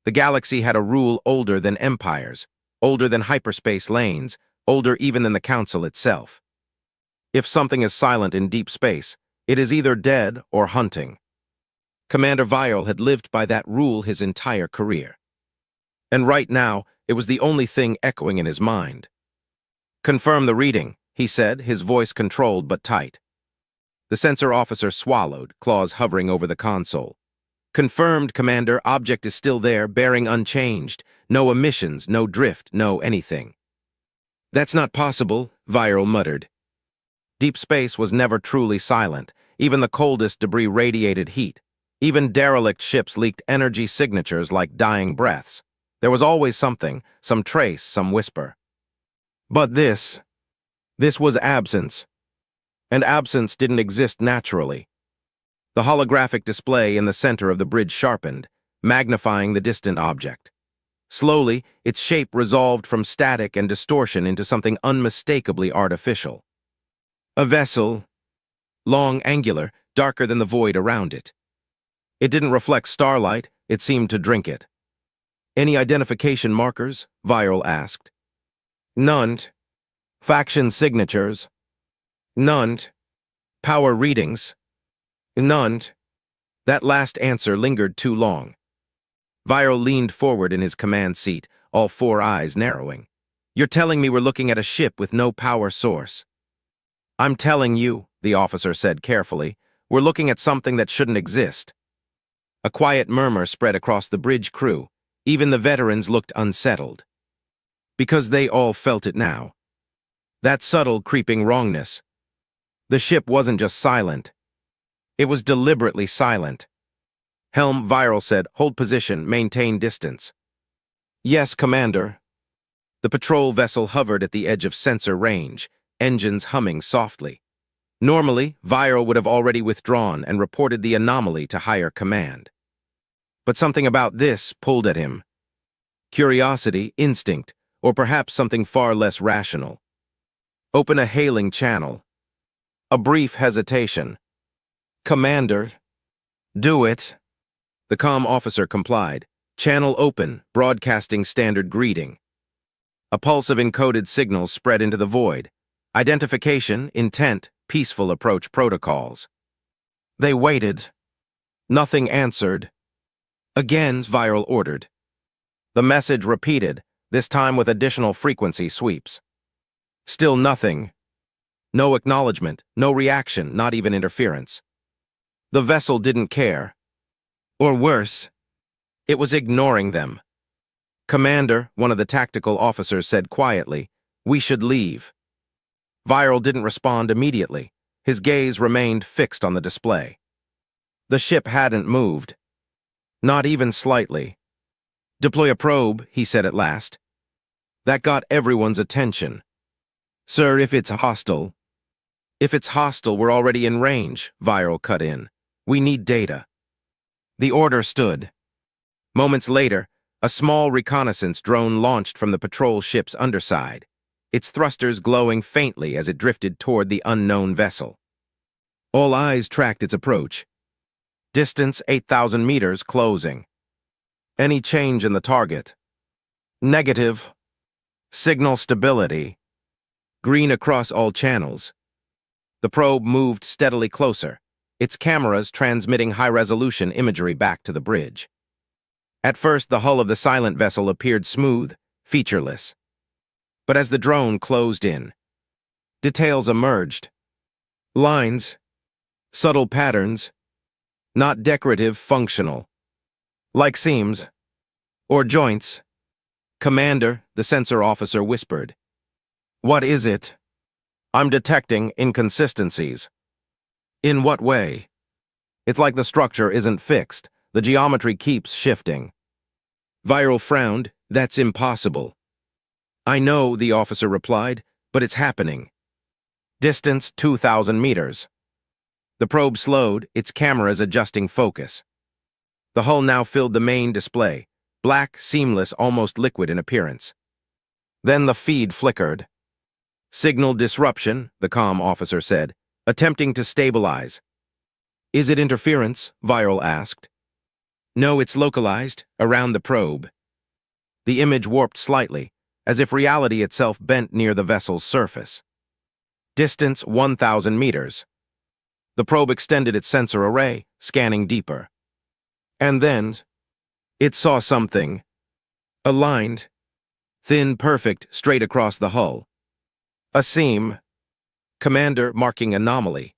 The galaxy had a rule older than empires, older than hyperspace lanes, older even than the Council itself. If something is silent in deep space, it is either dead or hunting. Commander Viral had lived by that rule his entire career. And right now, it was the only thing echoing in his mind. "Confirm the reading," he said, his voice controlled but tight. The sensor officer swallowed, claws hovering over the console. "Confirmed, Commander. Object is still there, bearing unchanged. No emissions, no drift, no anything." "That's not possible," Viral muttered. Deep space was never truly silent. Even the coldest debris radiated heat. Even derelict ships leaked energy signatures like dying breaths. There was always something, some trace, some whisper. But this was absence. And absence didn't exist naturally. The holographic display in the center of the bridge sharpened, magnifying the distant object. Slowly, its shape resolved from static and distortion into something unmistakably artificial. A vessel, long, angular, darker than the void around it. It didn't reflect starlight, it seemed to drink it. "Any identification markers?" Viral asked. "None." "Faction signatures?" "None." "Power readings?" "None." That last answer lingered too long. Viral leaned forward in his command seat, all four eyes narrowing. "You're telling me we're looking at a ship with no power source?" "I'm telling you," the officer said carefully, "we're looking at something that shouldn't exist." A quiet murmur spread across the bridge crew. Even the veterans looked unsettled. Because they all felt it now. That subtle, creeping wrongness. The ship wasn't just silent. It was deliberately silent. "Helm," Viral said, "hold position, maintain distance." "Yes, Commander." The patrol vessel hovered at the edge of sensor range, engines humming softly. Normally, Viral would have already withdrawn and reported the anomaly to higher command. But something about this pulled at him. Curiosity, instinct, or perhaps something far less rational. "Open a hailing channel." A brief hesitation. "Commander." "Do it." The comm officer complied. Channel open, broadcasting standard greeting. A pulse of encoded signals spread into the void. Identification, intent, peaceful approach protocols. They waited. Nothing answered. "Again," Viral ordered. The message repeated, this time with additional frequency sweeps. Still nothing. No acknowledgement, no reaction, not even interference. The vessel didn't care. Or worse, it was ignoring them. "Commander," one of the tactical officers said quietly, "we should leave." Viral didn't respond immediately. His gaze remained fixed on the display. The ship hadn't moved. Not even slightly. "Deploy a probe," he said at last. That got everyone's attention. "Sir, if it's hostile..." "If it's hostile, we're already in range," Viral cut in. "We need data." The order stood. Moments later, a small reconnaissance drone launched from the patrol ship's underside, its thrusters glowing faintly as it drifted toward the unknown vessel. All eyes tracked its approach. Distance 8,000 meters closing. Any change in the target? Negative. Signal stability. Green across all channels. The probe moved steadily closer, its cameras transmitting high-resolution imagery back to the bridge. At first, the hull of the silent vessel appeared smooth, featureless. But as the drone closed in, details emerged. Lines, subtle patterns, not decorative, functional. Like seams, or joints. "Commander," the sensor officer whispered. "What is it?" "I'm detecting inconsistencies." "In what way?" "It's like the structure isn't fixed. The geometry keeps shifting." Viral frowned. "That's impossible." "I know," the officer replied, "but it's happening." Distance 2,000 meters. The probe slowed, its cameras adjusting focus. The hull now filled the main display, black, seamless, almost liquid in appearance. Then the feed flickered. "Signal disruption," the comm officer said, attempting to stabilize. "Is it interference?" Viral asked. No, it's localized, around the probe. The image warped slightly, as if reality itself bent near the vessel's surface. Distance 1,000 meters. The probe extended its sensor array, scanning deeper. And then, it saw something. Aligned. Thin, perfect, straight across the hull. A seam. Commander marking anomaly.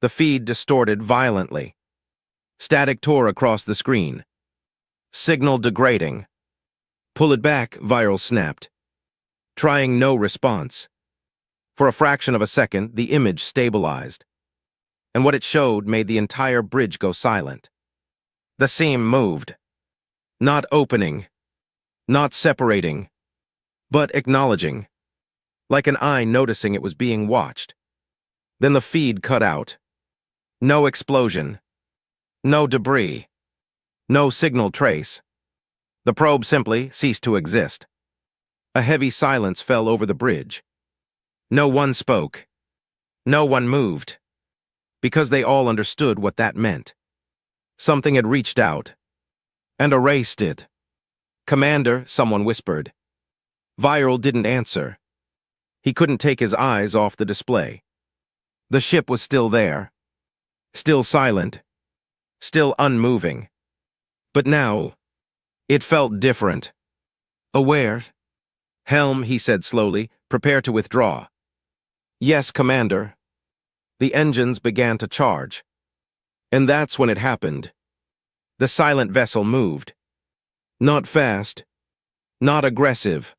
The feed distorted violently. Static tore across the screen. Signal degrading. Pull it back, Viral snapped. Trying no response. For a fraction of a second, the image stabilized. And what it showed made the entire bridge go silent. The seam moved. Not opening. Not separating. But acknowledging. Like an eye noticing it was being watched. Then the feed cut out. No explosion. No debris. No signal trace. The probe simply ceased to exist. A heavy silence fell over the bridge. No one spoke. No one moved. Because they all understood what that meant. Something had reached out and erased it. Commander, someone whispered. Viral didn't answer. He couldn't take his eyes off the display. The ship was still there. Still silent. Still unmoving. But now, it felt different. Aware. Helm, he said slowly, prepare to withdraw. Yes, Commander. The engines began to charge. And that's when it happened. The silent vessel moved. Not fast. Not aggressive.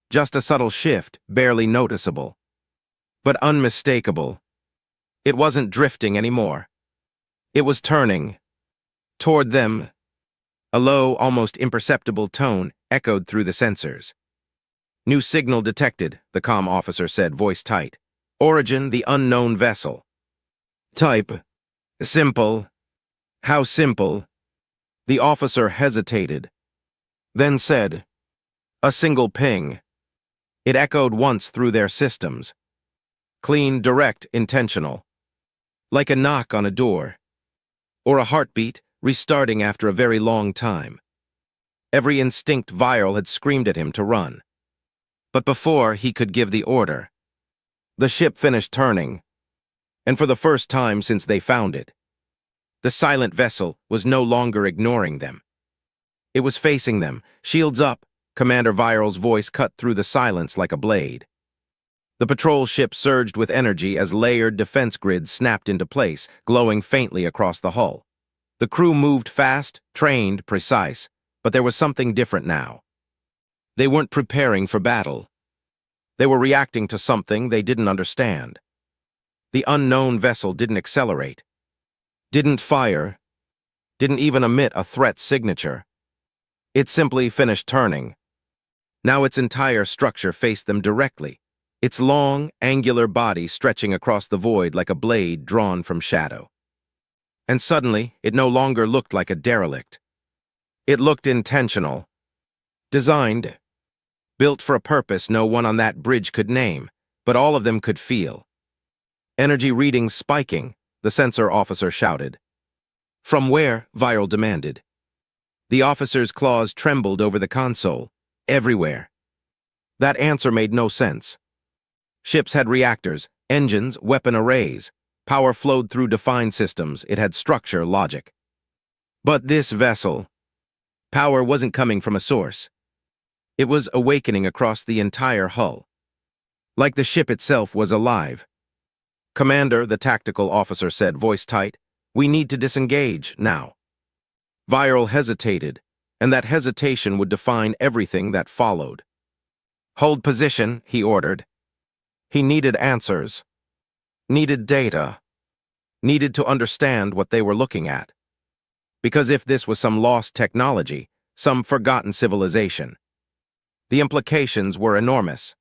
Just a subtle shift, barely noticeable. But unmistakable. It wasn't drifting anymore. It was turning. Toward them. A low, almost imperceptible tone echoed through the sensors. New signal detected, the comm officer said, voice tight. Origin, the unknown vessel. Type. Simple. How simple? The officer hesitated. Then said, a single ping. It echoed once through their systems. Clean, direct, intentional. Like a knock on a door. Or a heartbeat, restarting after a very long time. Every instinct Viral had screamed at him to run. But before he could give the order, the ship finished turning. And for the first time since they found it, the silent vessel was no longer ignoring them. It was facing them, shields up. Commander Viral's voice cut through the silence like a blade. The patrol ship surged with energy as layered defense grids snapped into place, glowing faintly across the hull. The crew moved fast, trained, precise, but there was something different now. They weren't preparing for battle. They were reacting to something they didn't understand. The unknown vessel didn't accelerate, didn't fire, didn't even emit a threat signature. It simply finished turning. Now its entire structure faced them directly, its long, angular body stretching across the void like a blade drawn from shadow. And suddenly, it no longer looked like a derelict. It looked intentional. Designed. Built for a purpose no one on that bridge could name, but all of them could feel. Energy readings spiking, the sensor officer shouted. From where? Viral demanded. The officer's claws trembled over the console. Everywhere. That answer made no sense. Ships had reactors, engines, weapon arrays. Power flowed through defined systems. It had structure, logic. But this vessel, power wasn't coming from a source. It was awakening across the entire hull. Like the ship itself was alive. Commander, the tactical officer said, voice tight, we need to disengage, now. Viral hesitated, and that hesitation would define everything that followed. Hold position, he ordered. He needed answers. Needed data. Needed to understand what they were looking at. Because if this was some lost technology, some forgotten civilization, the implications were enormous.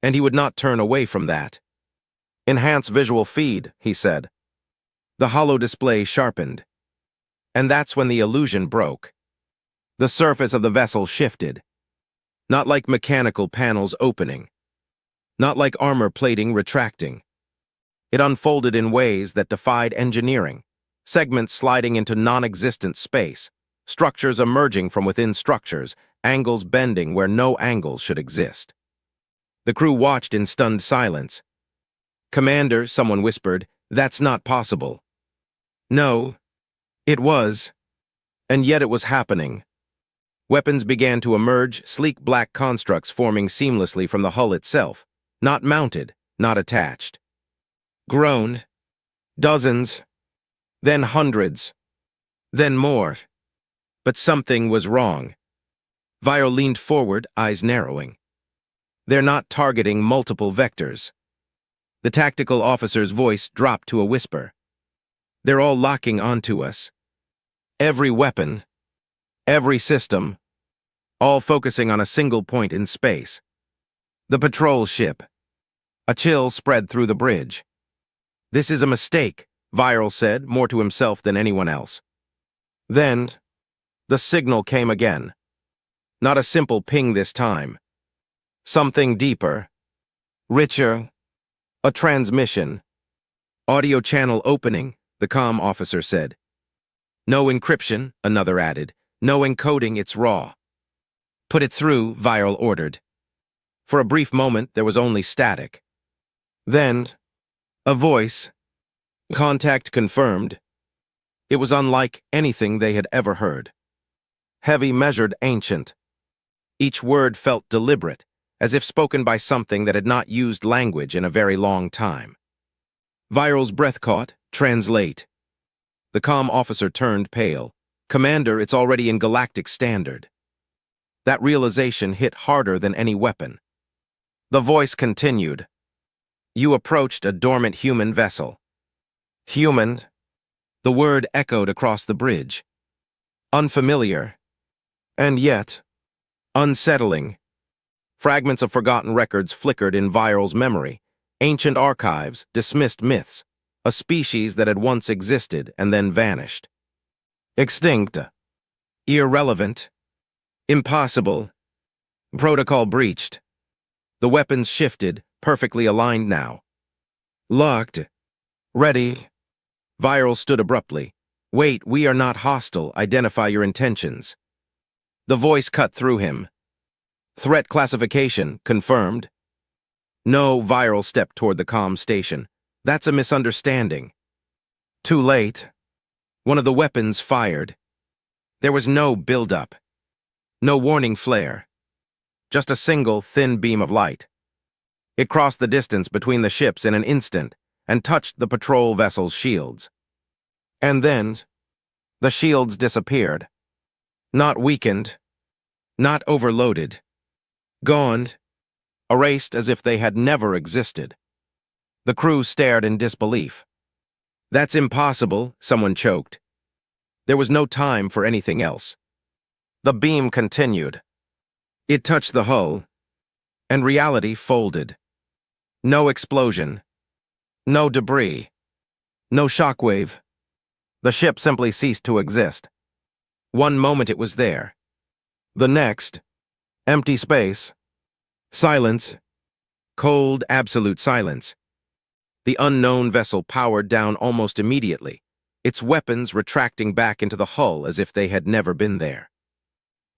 And he would not turn away from that. Enhance visual feed, he said. The holo display sharpened. And that's when the illusion broke. The surface of the vessel shifted. Not like mechanical panels opening. Not like armor plating retracting. It unfolded in ways that defied engineering. segments sliding into non-existent space, structures emerging from within structures, angles bending where no angles should exist. The crew watched in stunned silence. "Commander," someone whispered, "that's not possible." No, it was. And yet it was happening. Weapons began to emerge, sleek black constructs forming seamlessly from the hull itself, not mounted, not attached. Grown. Dozens. Then hundreds. Then more. But something was wrong. Viral leaned forward, eyes narrowing. They're not targeting multiple vectors. The tactical officer's voice dropped to a whisper. They're all locking onto us. Every weapon, every system, all focusing on a single point in space. The patrol ship. A chill spread through the bridge. "This is a mistake," Viral said, more to himself than anyone else. Then, the signal came again. Not a simple ping this time. Something deeper, richer, a transmission. "Audio channel opening," the comm officer said. "No encryption," another added. "No encoding, it's raw." "Put it through," Viral ordered. For a brief moment, there was only static. Then, a voice. "Contact confirmed." It was unlike anything they had ever heard. Heavy, measured, ancient. Each word felt deliberate, as if spoken by something that had not used language in a very long time. Viral's breath caught. "Translate." The comm officer turned pale. "Commander, it's already in galactic standard." That realization hit harder than any weapon. The voice continued. "You approached a dormant human vessel." Human. The word echoed across the bridge. Unfamiliar. And yet, unsettling. Fragments of forgotten records flickered in Viral's memory. Ancient archives, dismissed myths. A species that had once existed and then vanished. Extinct. Irrelevant. Impossible. Protocol breached. The weapons shifted, perfectly aligned now. Locked. Ready. Viral stood abruptly. "Wait, we are not hostile. Identify your intentions." The voice cut through him. "Threat classification, confirmed." "No," Viral stepped toward the comm station. "That's a misunderstanding." Too late. One of the weapons fired. There was no build-up. No warning flare. Just a single, thin beam of light. It crossed the distance between the ships in an instant and touched the patrol vessel's shields. And then, the shields disappeared. Not weakened. Not overloaded. Gone. Erased as if they had never existed. The crew stared in disbelief. "That's impossible," someone choked. There was no time for anything else. The beam continued. It touched the hull, and reality folded. No explosion. No debris. No shockwave. The ship simply ceased to exist. One moment it was there. The next, empty space. Silence. Cold, absolute silence. The unknown vessel powered down almost immediately, its weapons retracting back into the hull as if they had never been there.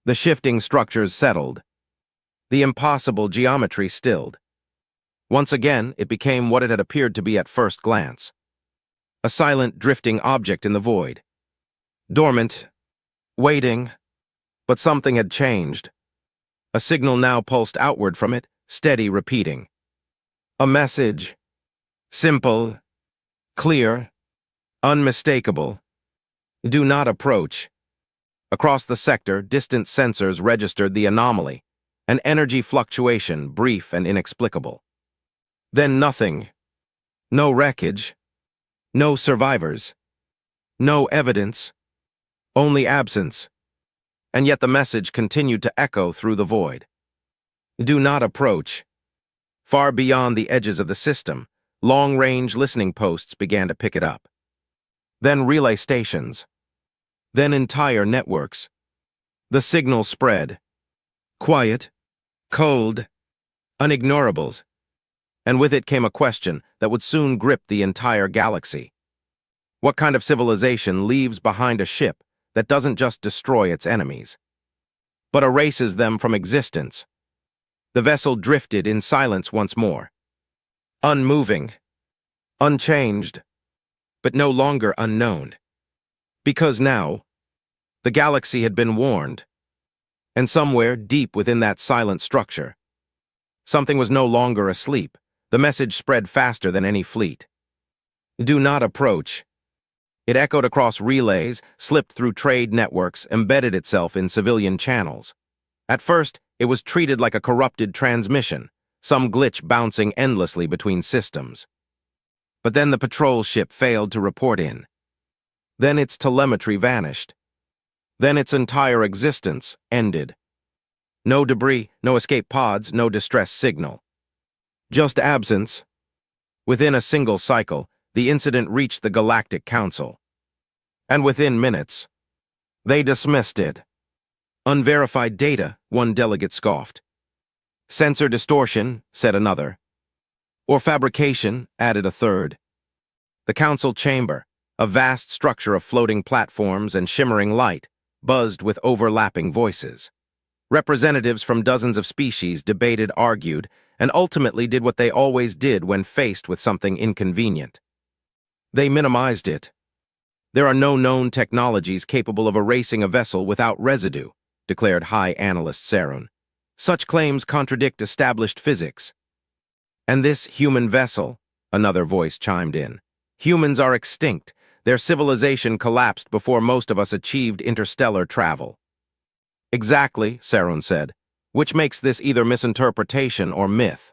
The shifting structures settled. The impossible geometry stilled. Once again, it became what it had appeared to be at first glance. A silent, drifting object in the void. Dormant. Waiting. But something had changed. A signal now pulsed outward from it, steady, repeating. A message. Simple. Clear. Unmistakable. Do not approach. Across the sector, distant sensors registered the anomaly, an energy fluctuation, brief and inexplicable. Then nothing. No wreckage. No survivors. No evidence. Only absence. And yet the message continued to echo through the void. Do not approach. Far beyond the edges of the system, long-range listening posts began to pick it up. Then relay stations. Then entire networks. The signal spread. Quiet. Cold. Unignorables. And with it came a question that would soon grip the entire galaxy. What kind of civilization leaves behind a ship that doesn't just destroy its enemies, but erases them from existence? The vessel drifted in silence once more, unmoving, unchanged, but no longer unknown. Because now, the galaxy had been warned, and somewhere deep within that silent structure, something was no longer asleep. The message spread faster than any fleet. Do not approach. It echoed across relays, slipped through trade networks, embedded itself in civilian channels. At first, it was treated like a corrupted transmission, some glitch bouncing endlessly between systems. But then the patrol ship failed to report in. Then its telemetry vanished. Then its entire existence ended. No debris, no escape pods, no distress signal. Just absence. Within a single cycle, the incident reached the Galactic Council. And within minutes, they dismissed it. Unverified data, one delegate scoffed. Sensor distortion, said another. Or fabrication, added a third. The council chamber, a vast structure of floating platforms and shimmering light, buzzed with overlapping voices. Representatives from dozens of species debated, argued, and ultimately did what they always did when faced with something inconvenient. They minimized it. There are no known technologies capable of erasing a vessel without residue, declared High Analyst Sarun. Such claims contradict established physics. And this human vessel, another voice chimed in. Humans are extinct. Their civilization collapsed before most of us achieved interstellar travel. Exactly, Sarun said, which makes this either misinterpretation or myth.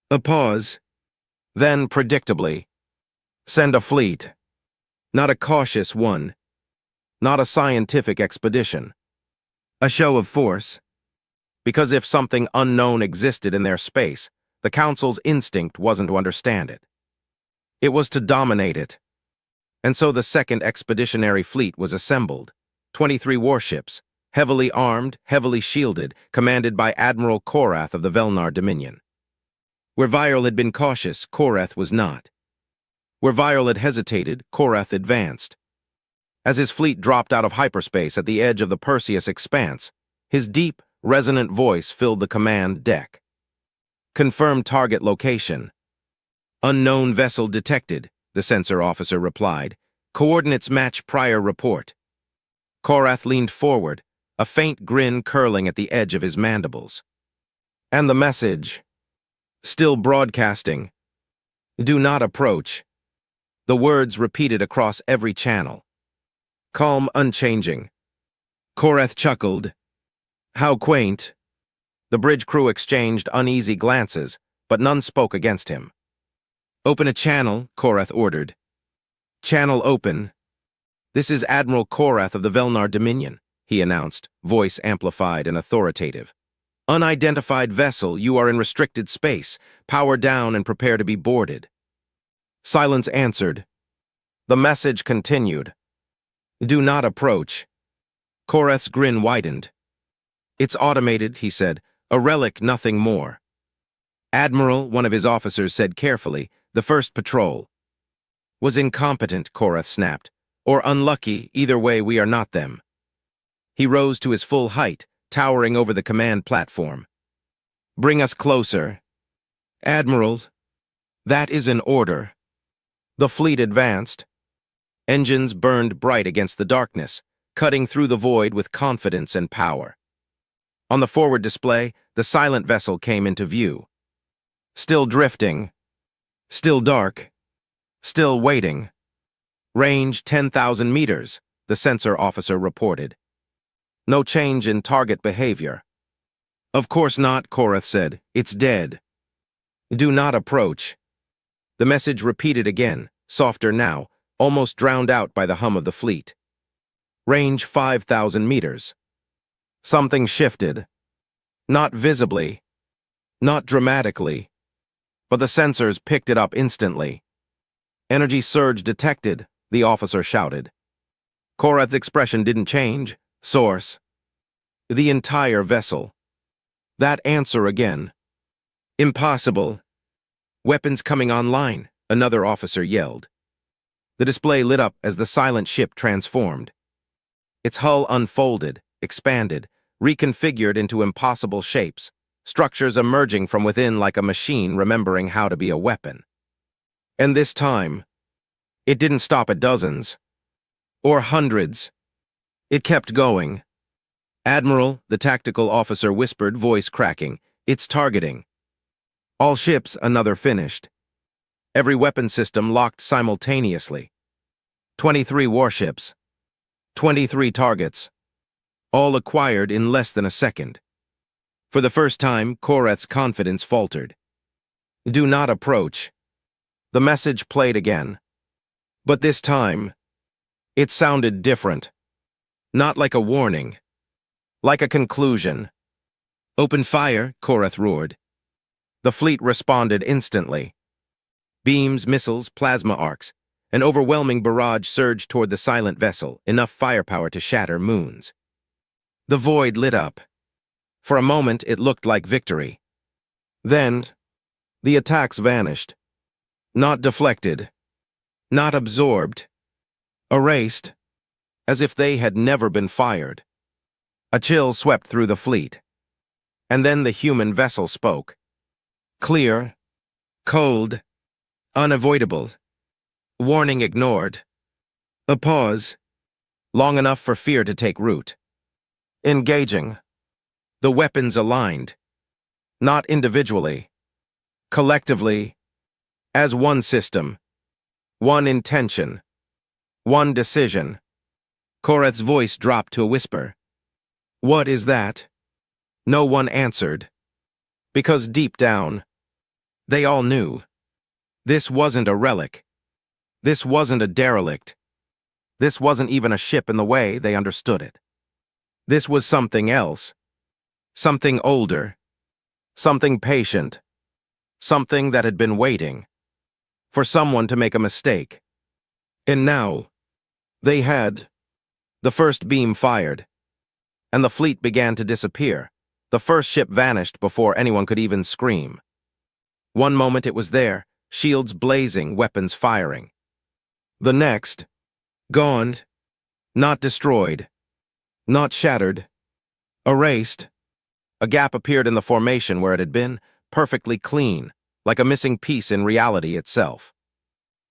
A pause. Then, predictably, send a fleet. Not a cautious one. Not a scientific expedition. A show of force. Because if something unknown existed in their space, the Council's instinct wasn't to understand it. It was to dominate it. And so the Second Expeditionary Fleet was assembled. 23 warships, heavily armed, heavily shielded, commanded by Admiral Korath of the Velnar Dominion. Where Viral had been cautious, Korath was not. Where Viral had hesitated, Korath advanced. As his fleet dropped out of hyperspace at the edge of the Perseus expanse, his deep, resonant voice filled the command deck. Confirmed target location. Unknown vessel detected, the sensor officer replied. Coordinates match prior report. Korath leaned forward, a faint grin curling at the edge of his mandibles. And the message. Still broadcasting. Do not approach. The words repeated across every channel. Calm, unchanging. Korath chuckled. How quaint. The bridge crew exchanged uneasy glances, but none spoke against him. Open a channel, Korath ordered. Channel open. This is Admiral Korath of the Velnar Dominion, he announced, voice amplified and authoritative. Unidentified vessel, you are in restricted space. Power down and prepare to be boarded. Silence answered. The message continued. Do not approach. Korath's grin widened. It's automated, he said. A relic, nothing more. Admiral, one of his officers said carefully, the first patrol. Was incompetent, Korath snapped. Or unlucky, either way we are not them. He rose to his full height, towering over the command platform. Bring us closer. Admiral, that is an order. The fleet advanced. Engines burned bright against the darkness, cutting through the void with confidence and power. On the forward display, the silent vessel came into view. Still drifting. Still dark. Still waiting. Range 10,000 meters, the sensor officer reported. No change in target behavior. Of course not, Korath said. It's dead. Do not approach. The message repeated again, softer now, almost drowned out by the hum of the fleet. Range 5,000 meters. Something shifted. Not visibly. Not dramatically. But the sensors picked it up instantly. Energy surge detected, the officer shouted. Korath's expression didn't change. Source. The entire vessel. That answer again. Impossible. Weapons coming online, another officer yelled. The display lit up as the silent ship transformed. Its hull unfolded, expanded, reconfigured into impossible shapes, structures emerging from within like a machine remembering how to be a weapon. And this time, it didn't stop at dozens. Or hundreds. It kept going. "Admiral," the tactical officer whispered, voice cracking, "it's targeting." All ships, another finished. Every weapon system locked simultaneously. 23 warships. 23 targets. All acquired in less than a second. For the first time, Koreth's confidence faltered. "Do not approach." The message played again. But this time, it sounded different. Not like a warning. Like a conclusion. "Open fire," Koreth roared. The fleet responded instantly. Beams, missiles, plasma arcs. An overwhelming barrage surged toward the silent vessel, enough firepower to shatter moons. The void lit up. For a moment, it looked like victory. Then, the attacks vanished. Not deflected. Not absorbed. Erased. As if they had never been fired. A chill swept through the fleet. And then the human vessel spoke. Clear. Cold. Unavoidable. Warning ignored. A pause. Long enough for fear to take root. Engaging. The weapons aligned. Not individually. Collectively. As one system. One intention. One decision. Koreth's voice dropped to a whisper. "What is that?" No one answered. Because deep down, they all knew. This wasn't a relic. This wasn't a derelict. This wasn't even a ship in the way they understood it. This was something else. Something older. Something patient. Something that had been waiting. For someone to make a mistake. And now, they had. The first beam fired. And the fleet began to disappear. The first ship vanished before anyone could even scream. One moment it was there, shields blazing, weapons firing. The next, gone. Not destroyed. Not shattered. Erased. A gap appeared in the formation where it had been, perfectly clean, like a missing piece in reality itself.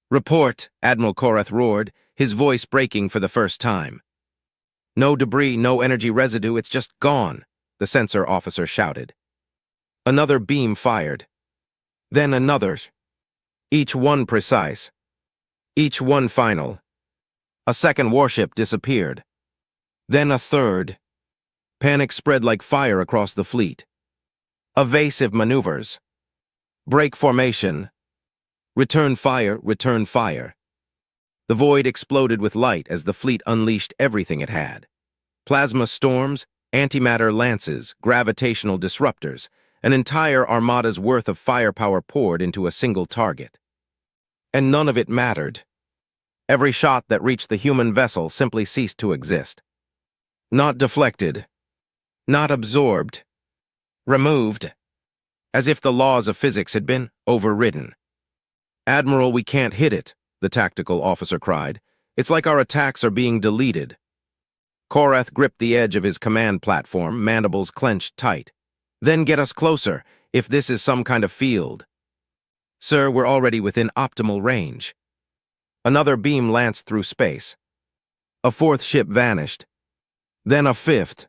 "Report," Admiral Koreth roared, his voice breaking for the first time. "No debris, no energy residue, it's just gone," the sensor officer shouted. Another beam fired. Then another. Each one precise. Each one final. A second warship disappeared. Then a third. Panic spread like fire across the fleet. Evasive maneuvers. Break formation. Return fire, return fire. The void exploded with light as the fleet unleashed everything it had. Plasma storms, antimatter lances, gravitational disruptors, an entire armada's worth of firepower poured into a single target. And none of it mattered. Every shot that reached the human vessel simply ceased to exist. Not deflected. Not absorbed. Removed. As if the laws of physics had been overridden. "Admiral, we can't hit it," the tactical officer cried. "It's like our attacks are being deleted." Koreth gripped the edge of his command platform, mandibles clenched tight. "Then get us closer, if this is some kind of field." "Sir, we're already within optimal range." Another beam lanced through space. A fourth ship vanished. Then a fifth.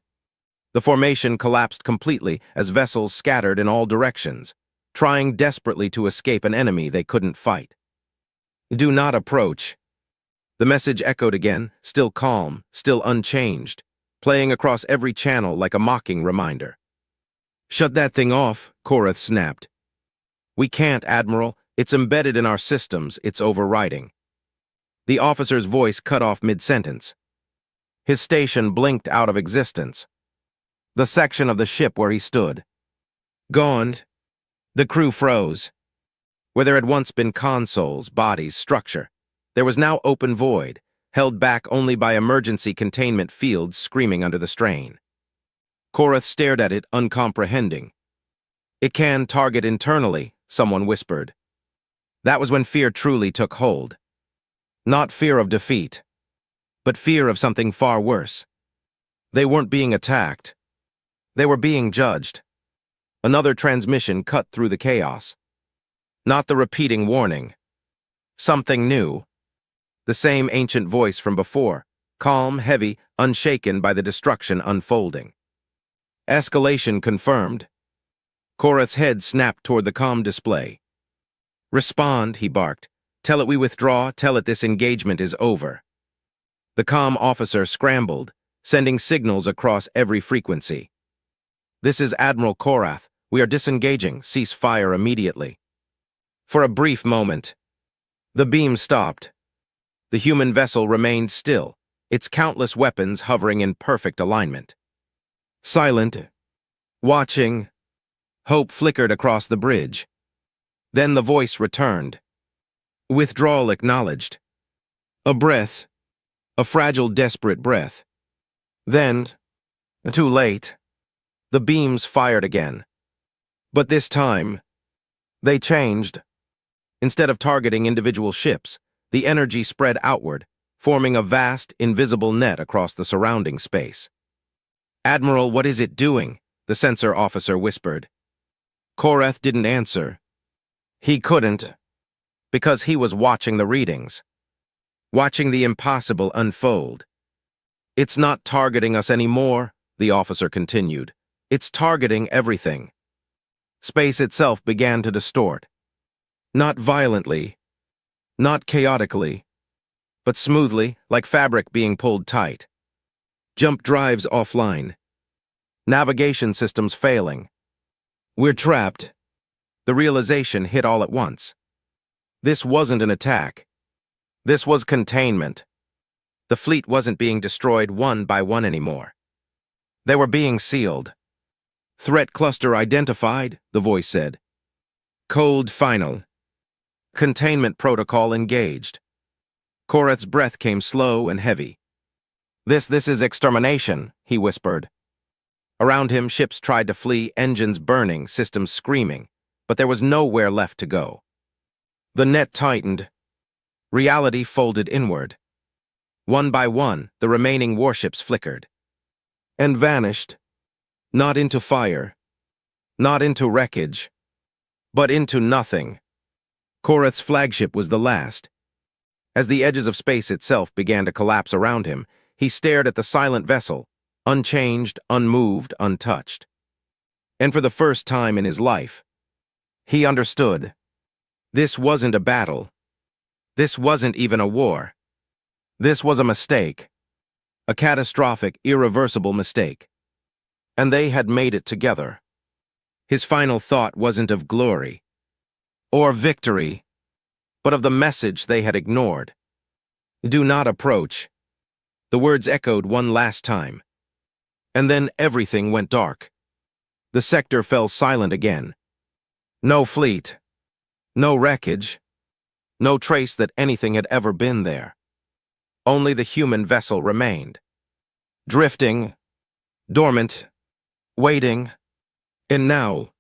The formation collapsed completely as vessels scattered in all directions, trying desperately to escape an enemy they couldn't fight. "Do not approach." The message echoed again, still calm, still unchanged, playing across every channel like a mocking reminder. "Shut that thing off," Koreth snapped. "We can't, Admiral. It's embedded in our systems. It's overriding." The officer's voice cut off mid-sentence. His station blinked out of existence. The section of the ship where he stood. Gone. The crew froze. Where there had once been consoles, bodies, structure, there was now open void, held back only by emergency containment fields screaming under the strain. Koreth stared at it, uncomprehending. "It can target internally," someone whispered. That was when fear truly took hold. Not fear of defeat, but fear of something far worse. They weren't being attacked. They were being judged. Another transmission cut through the chaos. Not the repeating warning. Something new. The same ancient voice from before, calm, heavy, unshaken by the destruction unfolding. Escalation confirmed. Korath's head snapped toward the comm display. Respond, he barked. Tell it we withdraw, tell it this engagement is over. The comm officer scrambled, sending signals across every frequency. This is Admiral Korath. We are disengaging. Cease fire immediately. For a brief moment, the beam stopped. The human vessel remained still, its countless weapons hovering in perfect alignment. Silent, watching, hope flickered across the bridge. Then the voice returned. Withdrawal acknowledged. A breath, a fragile, desperate breath. Then, too late, the beams fired again. But this time, they changed. Instead of targeting individual ships, the energy spread outward, forming a vast, invisible net across the surrounding space. Admiral, what is it doing? The sensor officer whispered. Korath didn't answer. He couldn't, because he was watching the readings, watching the impossible unfold. It's not targeting us anymore, the officer continued. It's targeting everything. Space itself began to distort. Not violently, not chaotically, but smoothly, like fabric being pulled tight. Jump drives offline. Navigation systems failing. We're trapped. The realization hit all at once. This wasn't an attack. This was containment. The fleet wasn't being destroyed one by one anymore. They were being sealed. Threat cluster identified, the voice said. Code final. Containment protocol engaged. Korath's breath came slow and heavy. This is extermination, he whispered. Around him, ships tried to flee, engines burning, systems screaming, but there was nowhere left to go. The net tightened. Reality folded inward. One by one, the remaining warships flickered. And vanished. Not into fire. Not into wreckage. But into nothing. Korath's flagship was the last. As the edges of space itself began to collapse around him, he stared at the silent vessel, unchanged, unmoved, untouched. And for the first time in his life, he understood. This wasn't a battle. This wasn't even a war. This was a mistake. A catastrophic, irreversible mistake. And they had made it together. His final thought wasn't of glory or victory, but of the message they had ignored. Do not approach. The words echoed one last time. And then everything went dark. The sector fell silent again. No fleet. No wreckage. No trace that anything had ever been there. Only the human vessel remained. Drifting. Dormant. Waiting. And now,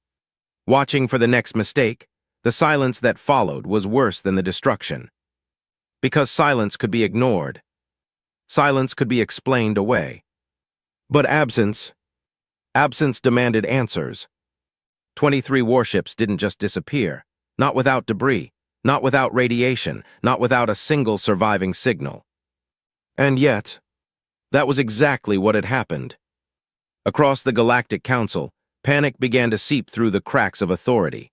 watching for the next mistake, the silence that followed was worse than the destruction. Because silence could be ignored. Silence could be explained away. But absence demanded answers. 23 warships didn't just disappear, not without debris, not without radiation, not without a single surviving signal. And yet, that was exactly what had happened. Across the Galactic Council, panic began to seep through the cracks of authority.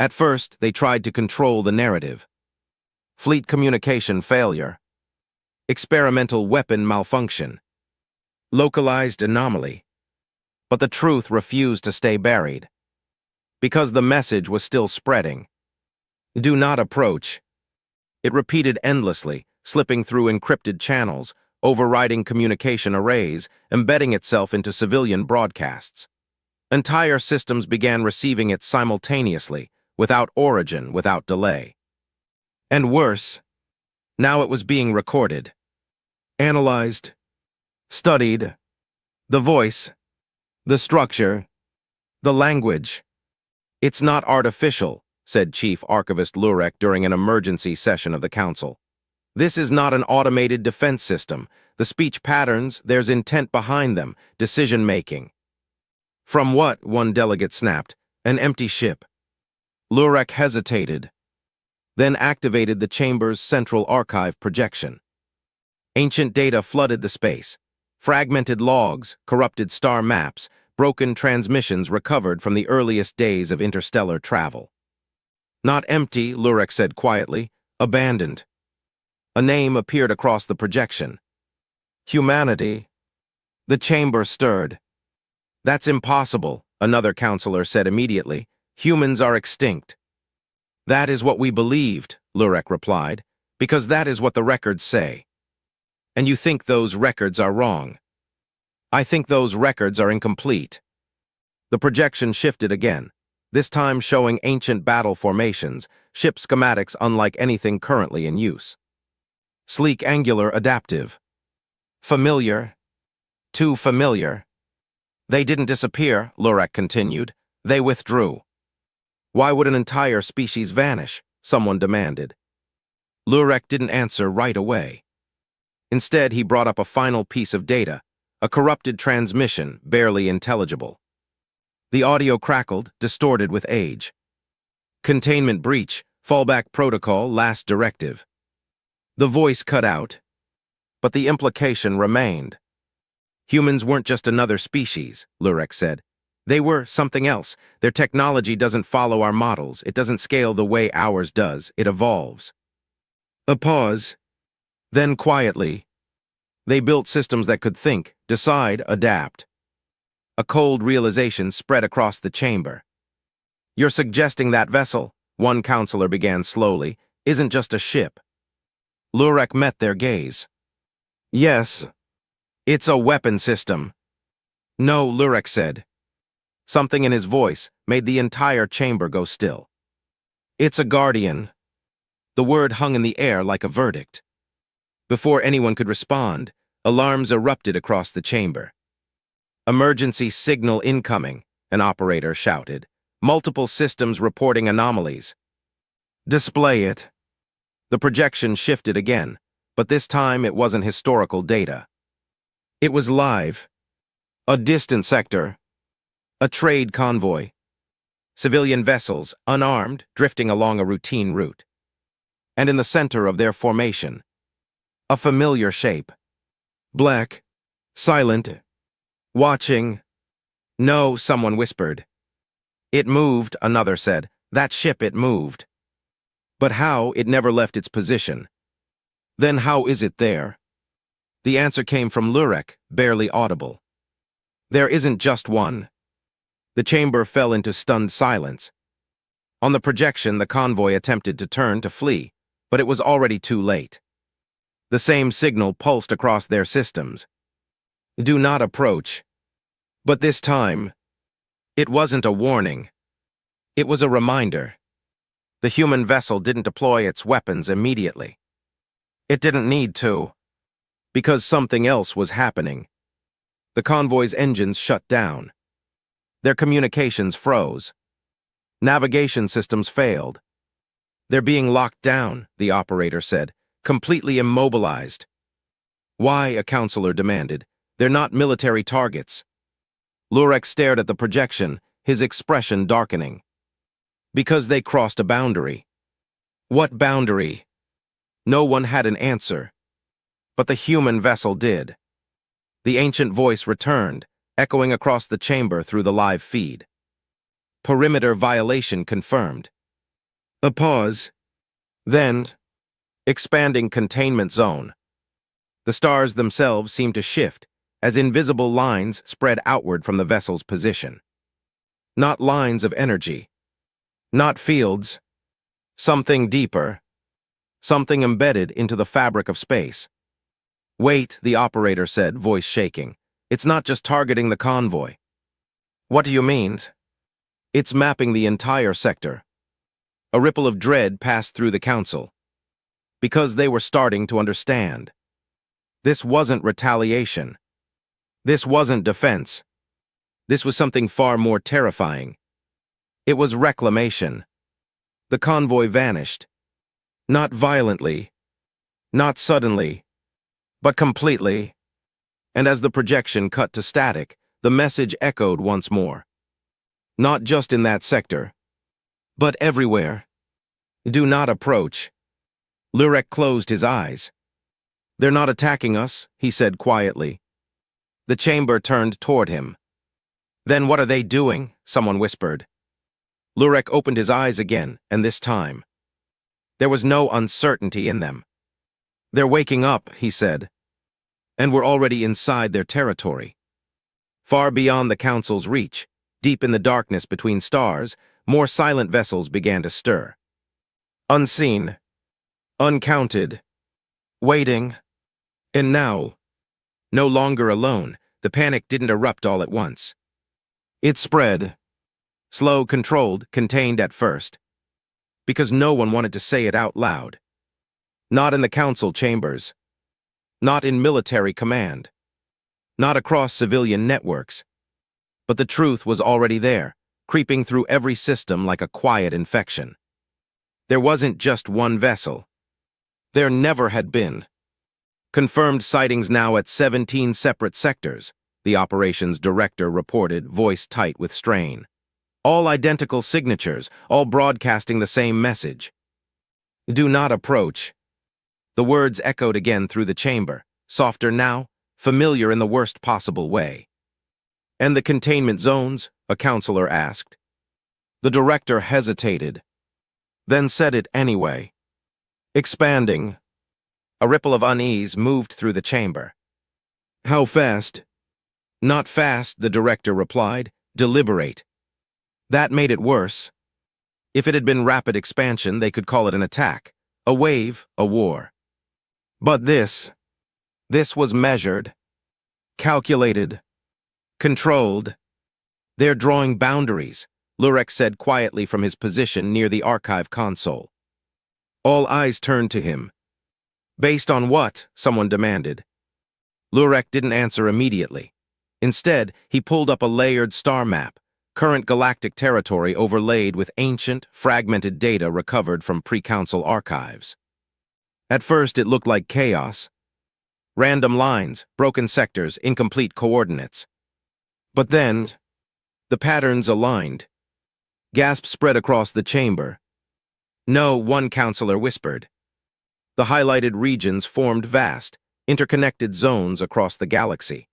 At first, they tried to control the narrative. Fleet communication failure. Experimental weapon malfunction. Localized anomaly. But the truth refused to stay buried. Because the message was still spreading. Do not approach. It repeated endlessly, slipping through encrypted channels, overriding communication arrays, embedding itself into civilian broadcasts. Entire systems began receiving it simultaneously, without origin, without delay. And worse, now it was being recorded. Analyzed. Studied. The voice. The structure. The language. It's not artificial, said Chief Archivist Lurek during an emergency session of the Council. This is not an automated defense system. The speech patterns, there's intent behind them, decision-making. From what, one delegate snapped, an empty ship. Lurek hesitated, then activated the chamber's central archive projection. Ancient data flooded the space. Fragmented logs, corrupted star maps, broken transmissions recovered from the earliest days of interstellar travel. Not empty, Lurek said quietly, abandoned. A name appeared across the projection. Humanity. The chamber stirred. That's impossible, another counselor said immediately. Humans are extinct. That is what we believed, Lurek replied, because that is what the records say. And you think those records are wrong. I think those records are incomplete. The projection shifted again, this time showing ancient battle formations, ship schematics unlike anything currently in use. Sleek, angular, adaptive. Familiar. Too familiar. They didn't disappear, Lurek continued. They withdrew. Why would an entire species vanish? Someone demanded. Lurek didn't answer right away. Instead, he brought up a final piece of data, a corrupted transmission, barely intelligible. The audio crackled, distorted with age. Containment breach, fallback protocol, last directive. The voice cut out, but the implication remained. Humans weren't just another species, Lurek said. They were something else. Their technology doesn't follow our models. It doesn't scale the way ours does. It evolves. A pause. Then quietly, they built systems that could think, decide, adapt. A cold realization spread across the chamber. You're suggesting that vessel, one counselor began slowly, isn't just a ship. Lurek met their gaze. Yes, it's a weapon system. No, Lurek said. Something in his voice made the entire chamber go still. It's a guardian. The word hung in the air like a verdict. Before anyone could respond, alarms erupted across the chamber. Emergency signal incoming, an operator shouted. Multiple systems reporting anomalies. Display it. The projection shifted again, but this time it wasn't historical data. It was live. A distant sector. A trade convoy. Civilian vessels, unarmed, drifting along a routine route. And in the center of their formation, a familiar shape. Black. Silent. Watching. No, someone whispered. It moved, another said. That ship, it moved. But how, it never left its position. Then how is it there? The answer came from Lurek, barely audible. There isn't just one. The chamber fell into stunned silence. On the projection, the convoy attempted to turn to flee, but it was already too late. The same signal pulsed across their systems. Do not approach. But this time, it wasn't a warning. It was a reminder. The human vessel didn't deploy its weapons immediately. It didn't need to, because something else was happening. The convoy's engines shut down. Their communications froze. Navigation systems failed. They're being locked down, the operator said, completely immobilized. Why, a counselor demanded. They're not military targets. Lurek stared at the projection, his expression darkening. Because they crossed a boundary. What boundary? No one had an answer. But the human vessel did. The ancient voice returned, echoing across the chamber through the live feed. Perimeter violation confirmed. A pause. Then, expanding containment zone. The stars themselves seemed to shift, as invisible lines spread outward from the vessel's position. Not lines of energy. Not fields. Something deeper. Something embedded into the fabric of space. Wait, the operator said, voice shaking. It's not just targeting the convoy. What do you mean? It's mapping the entire sector. A ripple of dread passed through the council. Because they were starting to understand. This wasn't retaliation. This wasn't defense. This was something far more terrifying. It was reclamation. The convoy vanished. Not violently. Not suddenly, but completely. And as the projection cut to static, the message echoed once more. Not just in that sector, but everywhere. Do not approach. Lurek closed his eyes. They're not attacking us, he said quietly. The chamber turned toward him. Then what are they doing? Someone whispered. Lurek opened his eyes again, and this time there was no uncertainty in them. They're waking up, he said, and we're already inside their territory. Far beyond the Council's reach, deep in the darkness between stars, more silent vessels began to stir. Unseen, uncounted, waiting, and now, no longer alone, the panic didn't erupt all at once. It spread, slow, controlled, contained at first, because no one wanted to say it out loud. Not in the council chambers, not in military command, not across civilian networks. But the truth was already there, creeping through every system like a quiet infection. There wasn't just one vessel. There never had been. Confirmed sightings now at 17 separate sectors, the operations director reported, voice tight with strain. All identical signatures, all broadcasting the same message. Do not approach. The words echoed again through the chamber, softer now, familiar in the worst possible way. And the containment zones? A counselor asked. The director hesitated, then said it anyway. Expanding. A ripple of unease moved through the chamber. How fast? Not fast, the director replied. Deliberate. That made it worse. If it had been rapid expansion, they could call it an attack, a wave, a war. But this was measured, calculated, controlled. They're drawing boundaries, Lurek said quietly from his position near the archive console. All eyes turned to him. Based on what? Someone demanded. Lurek didn't answer immediately. Instead, he pulled up a layered star map, current galactic territory overlaid with ancient, fragmented data recovered from pre-council archives. At first, it looked like chaos. Random lines, broken sectors, incomplete coordinates. But then, the patterns aligned. Gasps spread across the chamber. No, one counselor whispered. The highlighted regions formed vast, interconnected zones across the galaxy.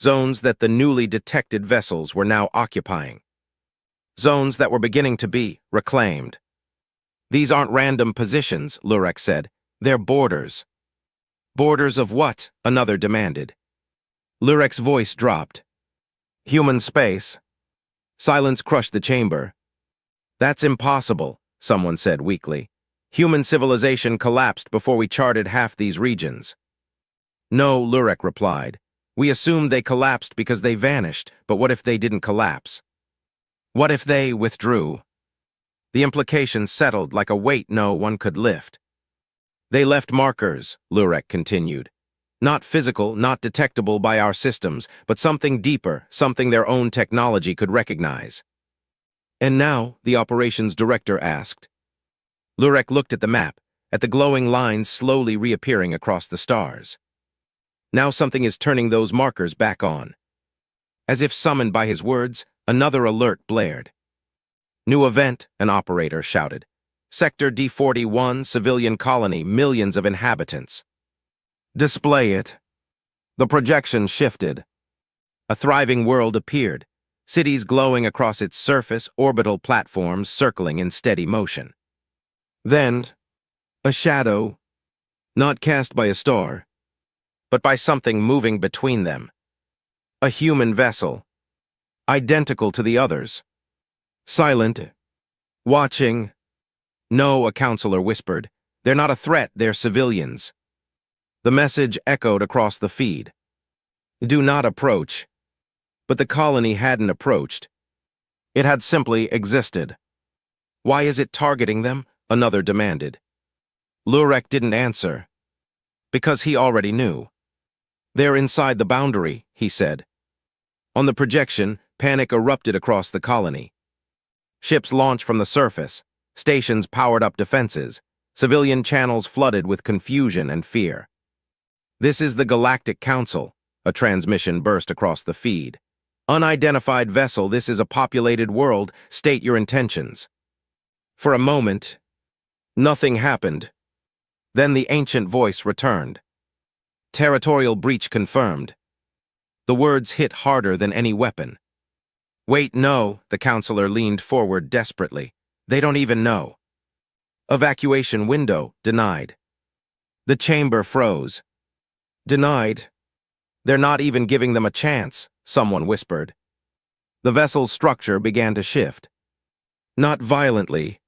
Zones that the newly detected vessels were now occupying. Zones that were beginning to be reclaimed. These aren't random positions, Lurek said. They're borders. Borders of what? Another demanded. Lurek's voice dropped. Human space. Silence crushed the chamber. That's impossible, someone said weakly. Human civilization collapsed before we charted half these regions. No, Lurek replied. We assumed they collapsed because they vanished, but what if they didn't collapse? What if they withdrew? The implications settled like a weight no one could lift. They left markers, Lurek continued. Not physical, not detectable by our systems, but something deeper, something their own technology could recognize. And now, the operations director asked. Lurek looked at the map, at the glowing lines slowly reappearing across the stars. Now something is turning those markers back on. As if summoned by his words, another alert blared. New event, an operator shouted. Sector D41, civilian colony, millions of inhabitants. Display it. The projection shifted. A thriving world appeared, cities glowing across its surface, orbital platforms circling in steady motion. Then, a shadow, not cast by a star, but by something moving between them. A human vessel, identical to the others. Silent, watching. No, a counselor whispered. They're not a threat, they're civilians. The message echoed across the feed. Do not approach. But the colony hadn't approached. It had simply existed. Why is it targeting them? Another demanded. Lurek didn't answer. Because he already knew. They're inside the boundary, he said. On the projection, panic erupted across the colony. Ships launched from the surface. Stations powered up defenses. Civilian channels flooded with confusion and fear. "This is the Galactic Council," a transmission burst across the feed. "Unidentified vessel, this is a populated world. State your intentions." For a moment, nothing happened. Then the ancient voice returned. "Territorial breach confirmed." The words hit harder than any weapon. "Wait, no," the counselor leaned forward desperately. "They don't even know." "Evacuation window denied." The chamber froze. "Denied? They're not even giving them a chance," someone whispered. The vessel's structure began to shift. Not violently,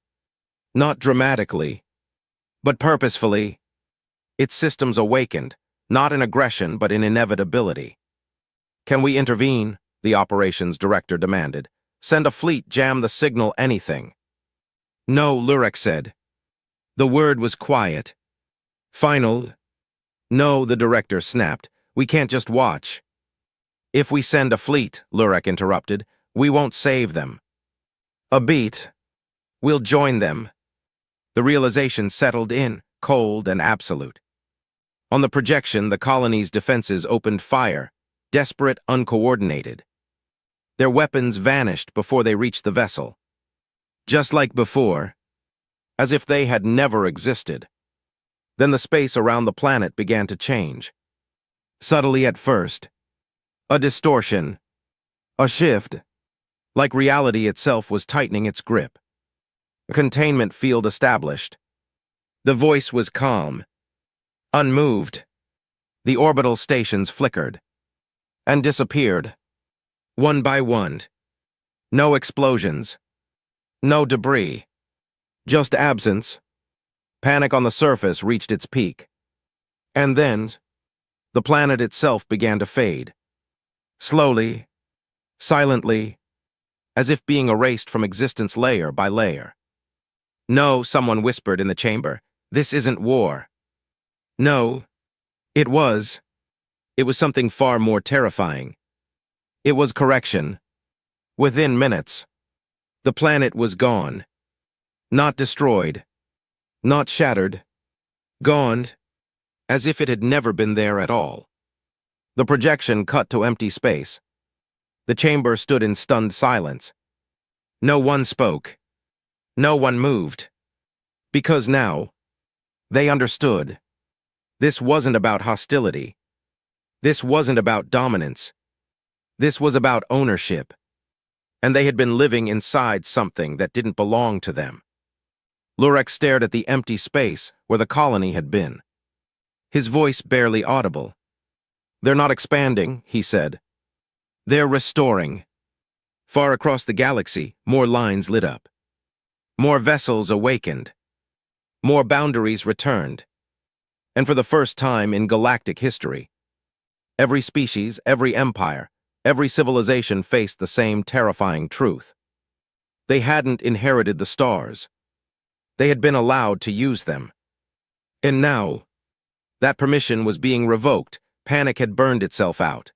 not dramatically, but purposefully. Its systems awakened, not in aggression but in inevitability. "Can we intervene?" the operations director demanded. "Send a fleet, jam the signal, anything." "No," Lurek said. The word was quiet. "Final." "No," the director snapped. "We can't just watch." "If we send a fleet," Lurek interrupted, "we won't save them." "A beat. We'll join them." The realization settled in, cold and absolute. On the projection, the colony's defenses opened fire, desperate, uncoordinated. Their weapons vanished before they reached the vessel. Just like before, as if they had never existed. Then the space around the planet began to change. Subtly at first. A distortion. A shift. Like reality itself was tightening its grip. A containment field established. The voice was calm. Unmoved. The orbital stations flickered. And disappeared. One by one. No explosions. No debris. Just absence. Panic on the surface reached its peak. And then, the planet itself began to fade. Slowly, silently, as if being erased from existence layer by layer. "No," someone whispered in the chamber. "This isn't war." No, it was. It was something far more terrifying. It was correction. Within minutes, the planet was gone. Not destroyed. Not shattered. Gone, as if it had never been there at all. The projection cut to empty space. The chamber stood in stunned silence. No one spoke. No one moved. Because now, they understood. This wasn't about hostility. This wasn't about dominance. This was about ownership. And they had been living inside something that didn't belong to them. Lurek stared at the empty space where the colony had been. His voice barely audible. "They're not expanding," he said. "They're restoring." Far across the galaxy, more lines lit up. More vessels awakened. More boundaries returned. And for the first time in galactic history, every species, every empire, every civilization faced the same terrifying truth. They hadn't inherited the stars. They had been allowed to use them. And now, that permission was being revoked. Panic had burned itself out.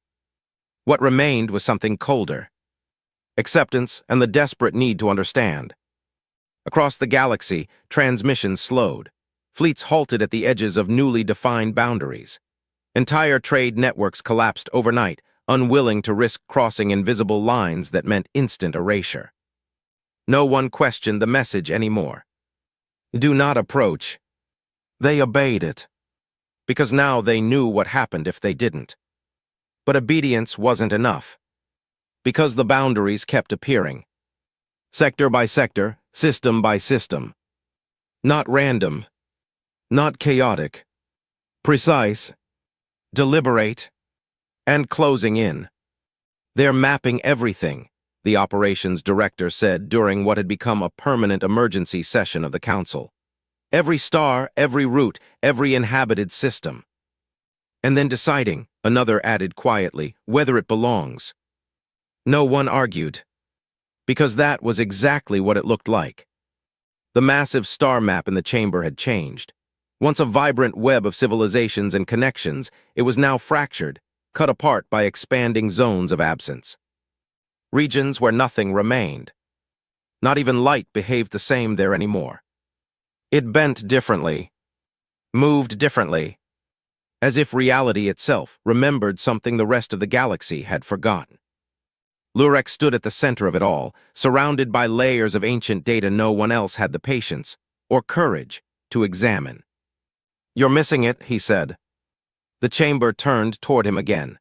What remained was something colder. Acceptance and the desperate need to understand. Across the galaxy, transmissions slowed. Fleets halted at the edges of newly defined boundaries. Entire trade networks collapsed overnight, unwilling to risk crossing invisible lines that meant instant erasure. No one questioned the message anymore. "Do not approach." They obeyed it, because now they knew what happened if they didn't. But obedience wasn't enough, because the boundaries kept appearing. Sector by sector, system by system. Not random, not chaotic, precise, deliberate, and closing in. "They're mapping everything," the operations director said during what had become a permanent emergency session of the council. "Every star, every route, every inhabited system." "And then deciding," another added quietly, "whether it belongs." No one argued, because that was exactly what it looked like. The massive star map in the chamber had changed. Once a vibrant web of civilizations and connections, it was now fractured, cut apart by expanding zones of absence. Regions where nothing remained. Not even light behaved the same there anymore. It bent differently, moved differently, as if reality itself remembered something the rest of the galaxy had forgotten. Lurek stood at the center of it all, surrounded by layers of ancient data no one else had the patience or courage to examine. "You're missing it," he said. The chamber turned toward him again.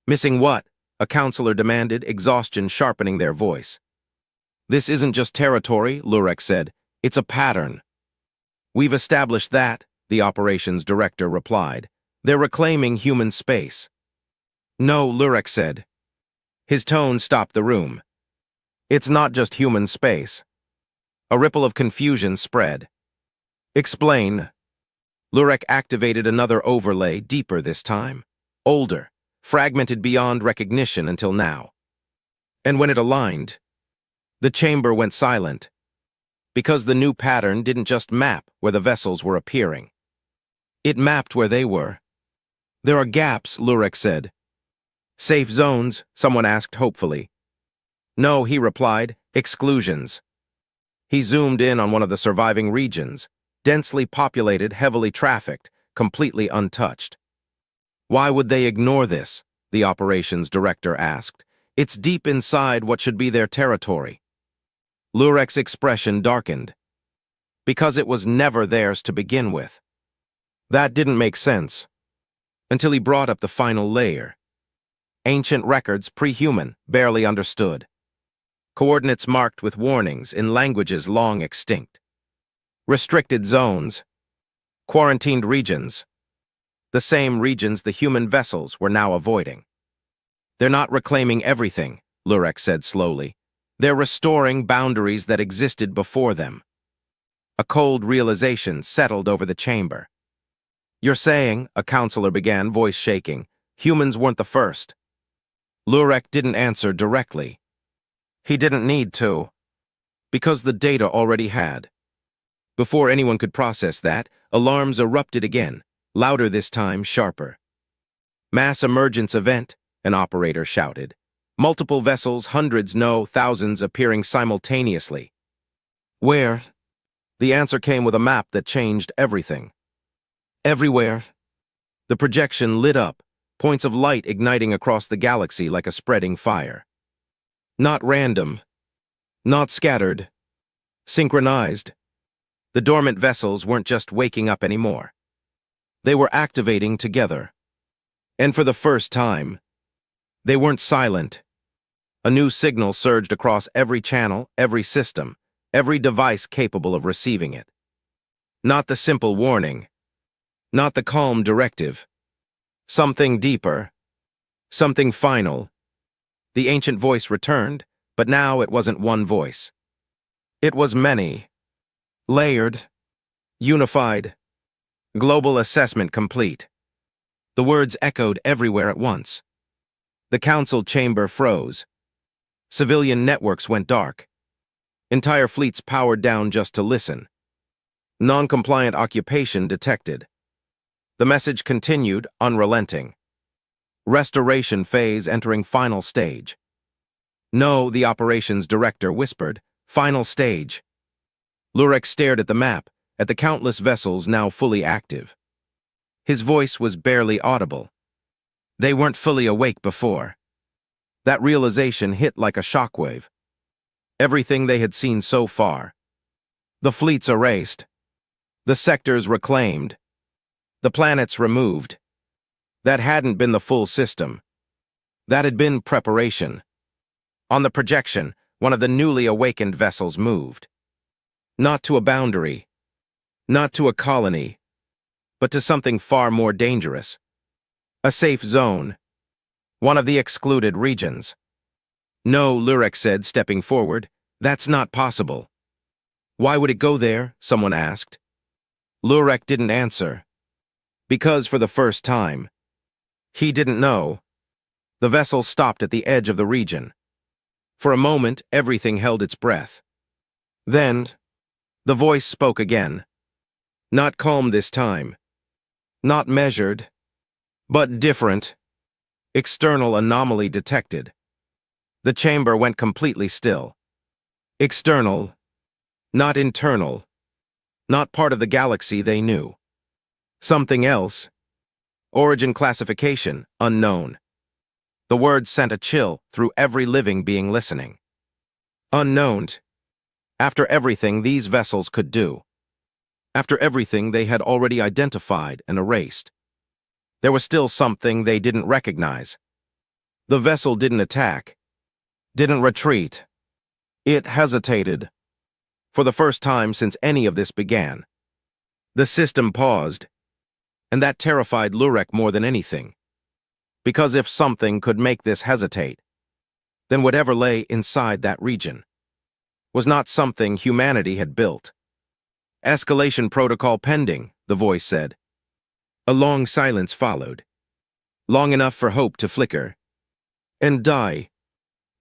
"Missing what?" a counselor demanded, exhaustion sharpening their voice. "This isn't just territory," Lurek said. "It's a pattern." "We've established that," the operations director replied. "They're reclaiming human space." "No," Lurek said. His tone stopped the room. "It's not just human space." A ripple of confusion spread. "Explain." Lurek activated another overlay, deeper this time. Older, fragmented beyond recognition until now. And when it aligned, the chamber went silent. Because the new pattern didn't just map where the vessels were appearing. It mapped where they were. "There are gaps," Lurek said. "Safe zones?" someone asked hopefully. "No," he replied, "exclusions." He zoomed in on one of the surviving regions, densely populated, heavily trafficked, completely untouched. "Why would they ignore this?" the operations director asked. "It's deep inside what should be their territory." Lurek's expression darkened. Because it was never theirs to begin with. That didn't make sense. Until he brought up the final layer. Ancient records, pre-human, barely understood. Coordinates marked with warnings in languages long extinct. Restricted zones. Quarantined regions. The same regions the human vessels were now avoiding. "They're not reclaiming everything," Lurek said slowly. "They're restoring boundaries that existed before them." A cold realization settled over the chamber. "You're saying," a counselor began, voice shaking, "humans weren't the first." Lurek didn't answer directly. He didn't need to. Because the data already had. Before anyone could process that, alarms erupted again, louder this time, sharper. "Mass emergence event," an operator shouted. "Multiple vessels, hundreds, no, thousands appearing simultaneously." "Where?" The answer came with a map that changed everything. "Everywhere." The projection lit up, points of light igniting across the galaxy like a spreading fire. Not random. Not scattered. Synchronized. The dormant vessels weren't just waking up anymore. They were activating together. And for the first time, they weren't silent. A new signal surged across every channel, every system, every device capable of receiving it. Not the simple warning. Not the calm directive. Something deeper. Something final. The ancient voice returned, but now it wasn't one voice. It was many. Layered. Unified. Global assessment complete. The words echoed everywhere at once. The council chamber froze. Civilian networks went dark. Entire fleets powered down just to listen. Non-compliant occupation detected. The message continued, unrelenting. Restoration phase entering final stage. "No," the operations director whispered. "Final stage." Lurek stared at the map, at the countless vessels now fully active. His voice was barely audible. They weren't fully awake before. That realization hit like a shockwave. Everything they had seen so far. The fleets erased. The sectors reclaimed. The planets removed. That hadn't been the full system. That had been preparation. On the projection, one of the newly awakened vessels moved. Not to a boundary. Not to a colony. But to something far more dangerous. A safe zone. One of the excluded regions. "No," Lurek said, stepping forward. "That's not possible." "Why would it go there?" someone asked. Lurek didn't answer. Because for the first time, he didn't know. The vessel stopped at the edge of the region. For a moment, everything held its breath. Then, the voice spoke again. Not calm this time. Not measured. But different. External anomaly detected. The chamber went completely still. External. Not internal. Not part of the galaxy they knew. Something else. Origin classification, unknown. The words sent a chill through every living being listening. Unknown. After everything these vessels could do. After everything they had already identified and erased. There was still something they didn't recognize. The vessel didn't attack. Didn't retreat. It hesitated. For the first time since any of this began. The system paused. And that terrified Lurek more than anything. Because if something could make this hesitate, then whatever lay inside that region was not something humanity had built. Escalation protocol pending, the voice said. A long silence followed. Long enough for hope to flicker. And die.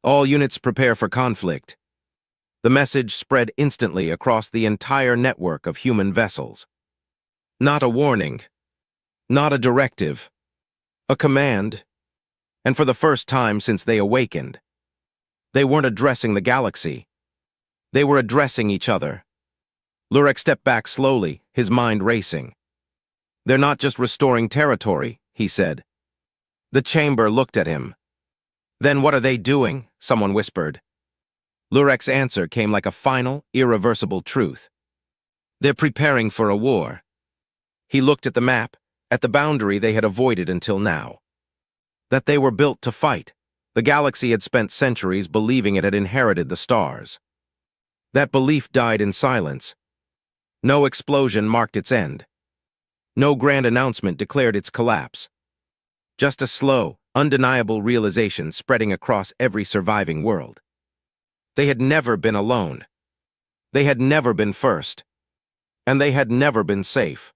All units prepare for conflict. The message spread instantly across the entire network of human vessels. Not a warning. Not a directive. A command. And for the first time since they awakened, they weren't addressing the galaxy. They were addressing each other. Lurek stepped back slowly, his mind racing. They're not just restoring territory, he said. The chamber looked at him. Then what are they doing? Someone whispered. Lurek's answer came like a final, irreversible truth. They're preparing for a war. He looked at the map, at the boundary they had avoided until now. That they were built to fight. The galaxy had spent centuries believing it had inherited the stars. That belief died in silence. No explosion marked its end. No grand announcement declared its collapse. Just a slow, undeniable realization spreading across every surviving world. They had never been alone. They had never been first. And they had never been safe.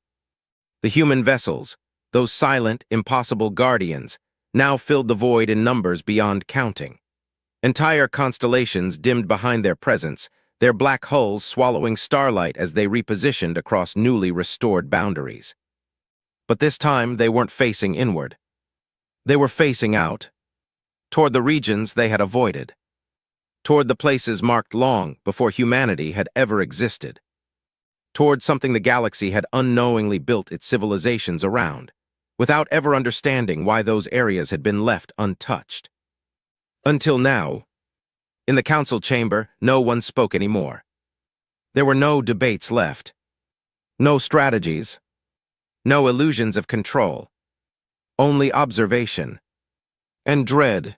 The human vessels, those silent, impossible guardians, now filled the void in numbers beyond counting. Entire constellations dimmed behind their presence, their black hulls swallowing starlight as they repositioned across newly restored boundaries. But this time they weren't facing inward. They were facing out, toward the regions they had avoided, toward the places marked long before humanity had ever existed, toward something the galaxy had unknowingly built its civilizations around, without ever understanding why those areas had been left untouched. Until now, in the council chamber, no one spoke anymore. There were no debates left, no strategies, no illusions of control, only observation and dread.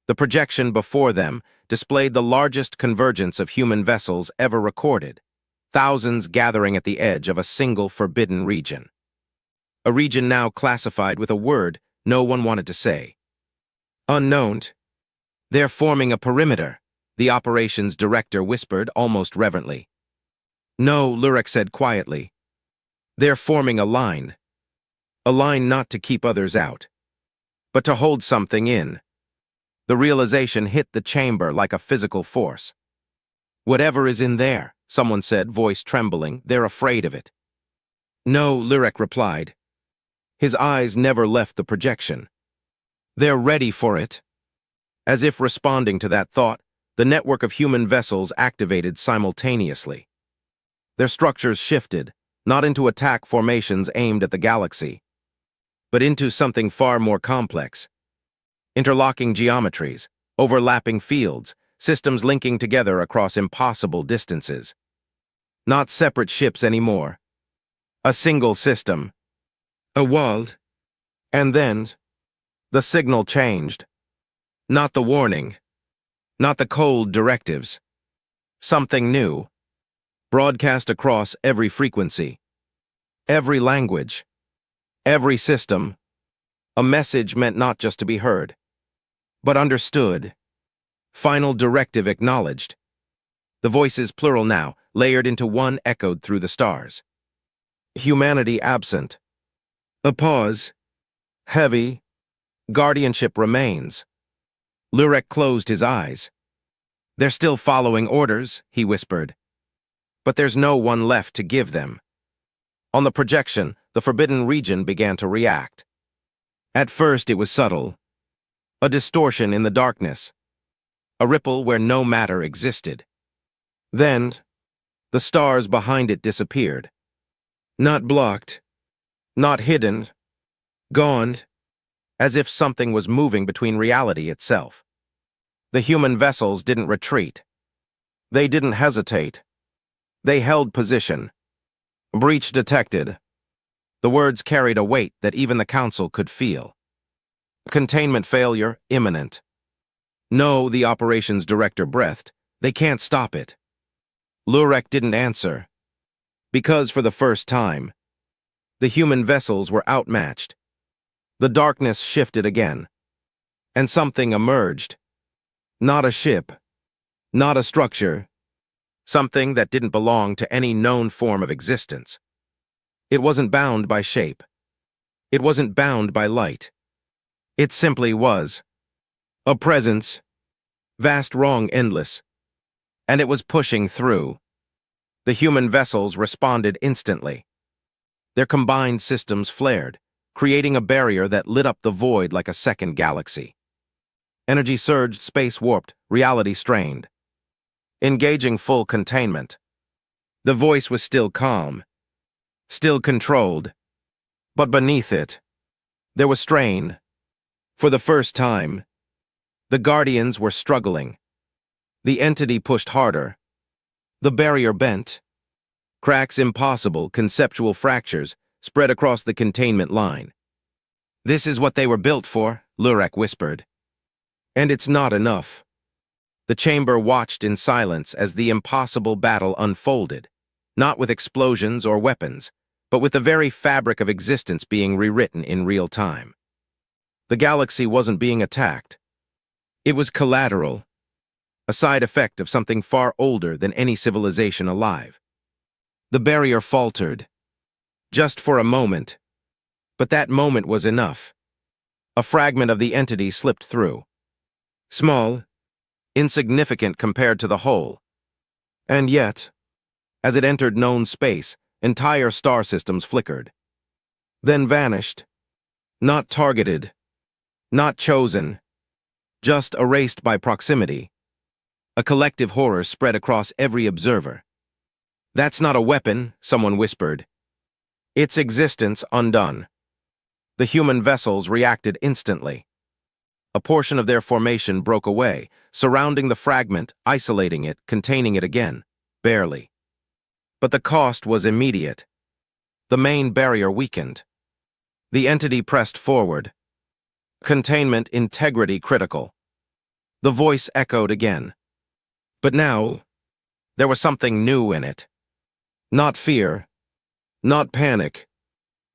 The projection before them displayed the largest convergence of human vessels ever recorded, thousands gathering at the edge of a single forbidden region. A region now classified with a word no one wanted to say. Unknown. They're forming a perimeter, the operations director whispered almost reverently. No, Lurek said quietly. They're forming a line. A line not to keep others out, but to hold something in. The realization hit the chamber like a physical force. Whatever is in there, someone said, voice trembling, they're afraid of it. No, Lurek replied. His eyes never left the projection. They're ready for it. As if responding to that thought, the network of human vessels activated simultaneously. Their structures shifted, not into attack formations aimed at the galaxy, but into something far more complex. Interlocking geometries, overlapping fields, systems linking together across impossible distances. Not separate ships anymore. A single system. A world. And then, the signal changed. Not the warning. Not the cold directives. Something new. Broadcast across every frequency. Every language. Every system. A message meant not just to be heard, but understood. Final directive acknowledged. The voices, plural now, layered into one, echoed through the stars. Humanity absent. A pause. Heavy. Guardianship remains. Lurek closed his eyes. They're still following orders, he whispered. But there's no one left to give them. On the projection, the forbidden region began to react. At first it was subtle. A distortion in the darkness. A ripple where no matter existed. Then, The stars behind it disappeared. Not blocked, not hidden, gone, as if something was moving between reality itself. The human vessels didn't retreat. They didn't hesitate. They held position. Breach detected. The words carried a weight that even the council could feel. Containment failure imminent. No, the operations director breathed. They can't stop it. Lurek didn't answer. Because for the first time, the human vessels were outmatched. The darkness shifted again. And something emerged. Not a ship. Not a structure. Something that didn't belong to any known form of existence. It wasn't bound by shape. It wasn't bound by light. It simply was. A presence. Vast, wrong, endless. And it was pushing through. The human vessels responded instantly. Their combined systems flared, creating a barrier that lit up the void like a second galaxy. Energy surged, space warped, reality strained. Engaging full containment. The voice was still calm, still controlled, but beneath it, there was strain. For the first time, the Guardians were struggling. The entity pushed harder. The barrier bent. Cracks impossible, conceptual fractures spread across the containment line. This is what they were built for, Lurek whispered. And it's not enough. The chamber watched in silence as the impossible battle unfolded, not with explosions or weapons, but with the very fabric of existence being rewritten in real time. The galaxy wasn't being attacked. It was collateral, a side effect of something far older than any civilization alive. The barrier faltered, just for a moment, but that moment was enough. A fragment of the entity slipped through. Small, insignificant compared to the whole. And yet, as it entered known space, entire star systems flickered. Then vanished. Not targeted. Not chosen. Just erased by proximity. A collective horror spread across every observer. That's not a weapon, someone whispered. Its existence undone. The human vessels reacted instantly. A portion of their formation broke away, surrounding the fragment, isolating it, containing it again. Barely. But the cost was immediate. The main barrier weakened. The entity pressed forward. Containment integrity critical. The voice echoed again. But now, there was something new in it. Not fear, not panic,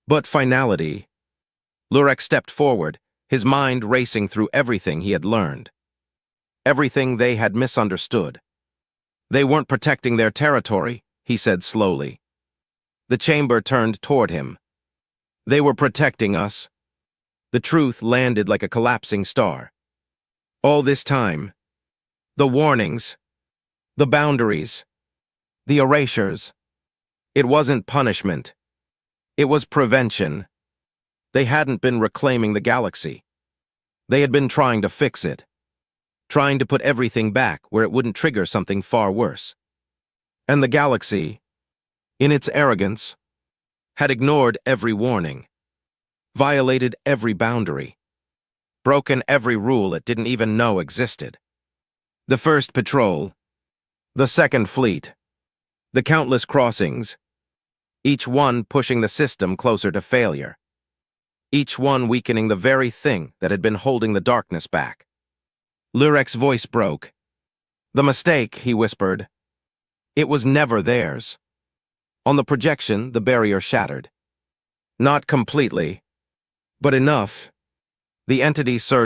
but finality. Lurek stepped forward, his mind racing through everything he had learned. Everything they had misunderstood. They weren't protecting their territory, he said slowly. The chamber turned toward him. They were protecting us. The truth landed like a collapsing star. All this time, the warnings, the boundaries, the erasures. It wasn't punishment. It was prevention. They hadn't been reclaiming the galaxy. They had been trying to fix it. Trying to put everything back where it wouldn't trigger something far worse. And the galaxy, in its arrogance, had ignored every warning, violated every boundary, broken every rule it didn't even know existed. The first patrol, the second fleet, the countless crossings, each one pushing the system closer to failure, each one weakening the very thing that had been holding the darkness back. Lurek's voice broke. The mistake, he whispered. It was never theirs. On the projection, the barrier shattered. Not completely, but enough. The entity surged.